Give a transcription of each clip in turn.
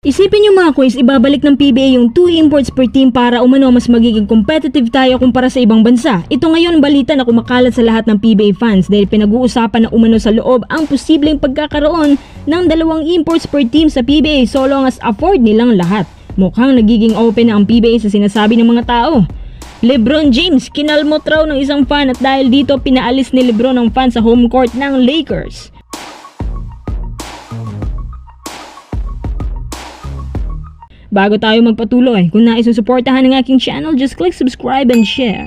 Isipin nyo mga quiz, ibabalik ng PBA yung 2 imports per team para umano mas magiging competitive tayo kumpara sa ibang bansa. Ito ngayon balita na kumakalat sa lahat ng PBA fans dahil pinag-uusapan na umano sa loob ang posibleng pagkakaroon ng 2 imports per team sa PBA so long as afford nilang lahat. Mukhang nagiging open na ang PBA sa sinasabi ng mga tao. LeBron James, kinalmot raw ng isang fan at dahil dito pinaalis ni LeBron ang fan sa home court ng Lakers. Bago tayo magpatuloy, kung nais susuportahan ng aking channel, just click subscribe and share.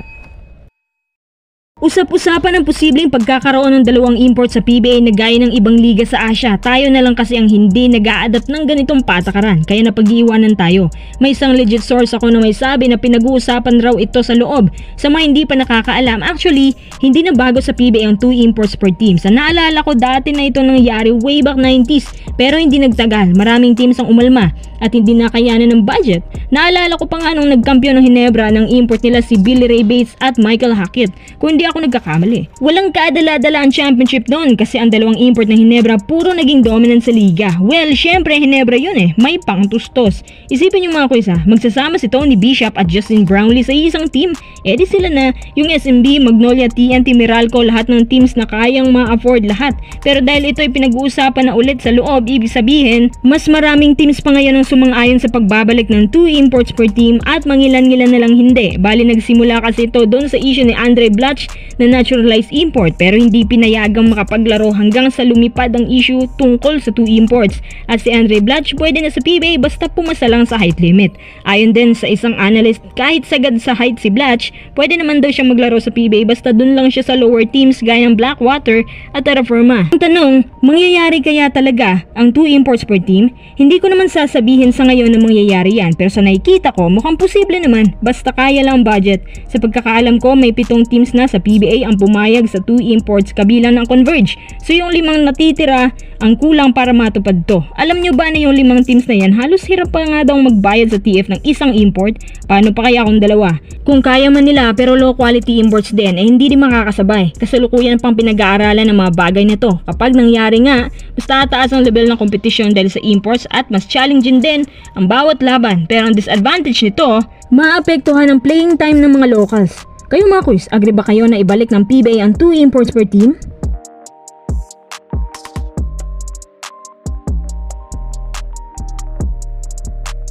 Usap-usapan ang posibleng pagkakaroon ng 2 imports sa PBA na gaya ng ibang liga sa Asia. Tayo na lang kasi ang hindi nag-a-adapt ng ganitong patakaran, kaya napag-iiwanan tayo. May isang legit source ako na may sabi na pinag-uusapan raw ito sa loob. Sa mga hindi pa nakakaalam, actually, hindi na bago sa PBA ang 2 imports per team. Sa naalala ko dati na ito nangyari way back 90s, pero hindi nagtagal. Maraming teams ang umalma at hindi nakayanan ng budget. Naalala ko pa nga nung nagkampiyon ng Hinebra ng import nila si Billy Ray Bates at Michael Hackett. Kung hindi ako nagkakamali. Walang kaadala-dala ang championship doon kasi ang 2 import ng Hinebra puro naging dominant sa liga. Well, syempre Hinebra yun may pangtustos. Isipin yung mga quiz magsasama si Tony Bishop at Justin Brownlee sa isang team. Di sila na yung SMB, Magnolia, TNT, Meralco, lahat ng teams na kayang ma-afford lahat. Pero dahil ito ay pinag-uusapan na ulit sa loob, ibig sabihin, mas maraming teams pa ngayon ang sumang-ayon sa pagbabalik ng 2 imports per team at mangilan-ngilan na lang hindi. Bali nagsimula kasi ito doon sa issue ni Andre Blatch na naturalized import pero hindi pinayagang makapaglaro hanggang sa lumipad ang issue tungkol sa 2 imports. At si Andre Blatch pwede na sa PBA basta pumasa lang sa height limit. Ayon din sa isang analyst, kahit sagad sa height si Blatch, pwede naman daw siya maglaro sa PBA basta dun lang siya sa lower teams gaya ng Blackwater at Terra Firma. Ang tanong, mangyayari kaya talaga ang 2 imports per team? Hindi ko naman sasabihin sa ngayon na mangyayari yan pero sa nakikita ko mukhang posible naman basta kaya lang budget. Sa pagkakaalam ko may 7 teams na sa PBA ang pumayag sa 2 imports kabilang ng Converge. So yung 5 natitira ang kulang para matupad to. Alam nyo ba na yung 5 teams na yan halos hirap pa nga daw magbayad sa TF ng isang import? Paano pa kaya kung 2? Kung kaya man nila pero low quality imports din hindi din makakasabay. Kasalukuyan pang pinag-aaralan ng mga bagay na to. Kapag nangyari nga, mas tataas ang level ng competition dahil sa imports at mas challenging din ang bawat laban. Pero ang disadvantage nito, maapektuhan ang playing time ng mga locals. Kayo mga quiz, agree ba kayo na ibalik ng PBA ang 2 imports per team?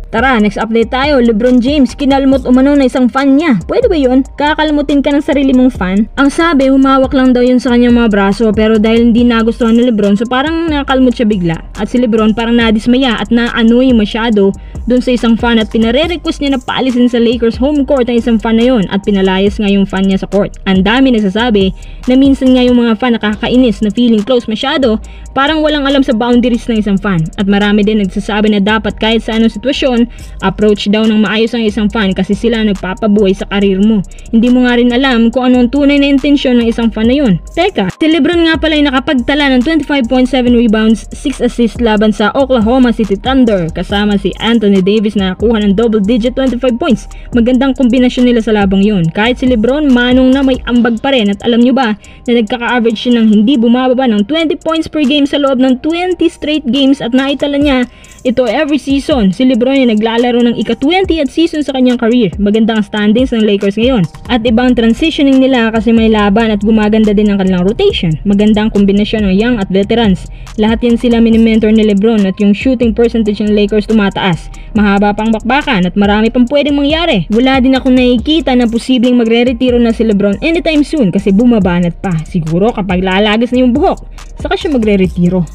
Tara, next update tayo. LeBron James, kinalmot umano na isang fan niya. Pwede ba yun? Kakalmutin ka ng sarili mong fan? Ang sabi, humawak lang daw yun sa kanyang mga braso pero dahil hindi nagustuhan ni LeBron so parang nakalmot siya bigla. At si LeBron parang nadismaya at naanoy masyado dun sa isang fan at pinare-request niya na paalisin sa Lakers home court ang isang fan na yun at pinalayas nga yung fan niya sa court. Ang dami nagsasabi na minsan nga yung mga fan nakakainis na feeling close masyado, parang walang alam sa boundaries ng isang fan. At marami din nagsasabi na dapat kahit sa anong sitwasyon, approach daw ng maayos ang isang fan kasi sila nagpapabuhay sa karir mo. Hindi mo nga rin alam kung ano ang tunay na intensyon ng isang fan na yun. Teka, si LeBron nga pala ay nakapagtala ng 25.7 rebounds, 6 assists laban sa Oklahoma City Thunder kasama si Anthony Davis na nakuha ng double digit 25 points. Magandang kombinasyon nila sa labang yun. Kahit si LeBron manong na may ambag pa rin at alam nyo ba na nagkaka-average siya ng hindi bumababa ng 20 points per game sa loob ng 20 straight games at naitala niya ito every season. Si LeBron ay naglalaro ng ika-20th season sa kanyang career. Magandang standings ng Lakers ngayon. At ibang transitioning nila kasi may laban at gumaganda din ang kanilang rotation. Magandang kombinasyon ng young at veterans. Lahat yan sila mini-mentor ni LeBron at yung shooting percentage ng Lakers tumataas. Mahaba pang bakbakan at marami pang pwedeng mangyari. Wala din akong nakikita na posibleng magre-retiro na si LeBron anytime soon kasi bumabanat pa. Siguro kapag lalagas na yung buhok, saka siya magre-retiro.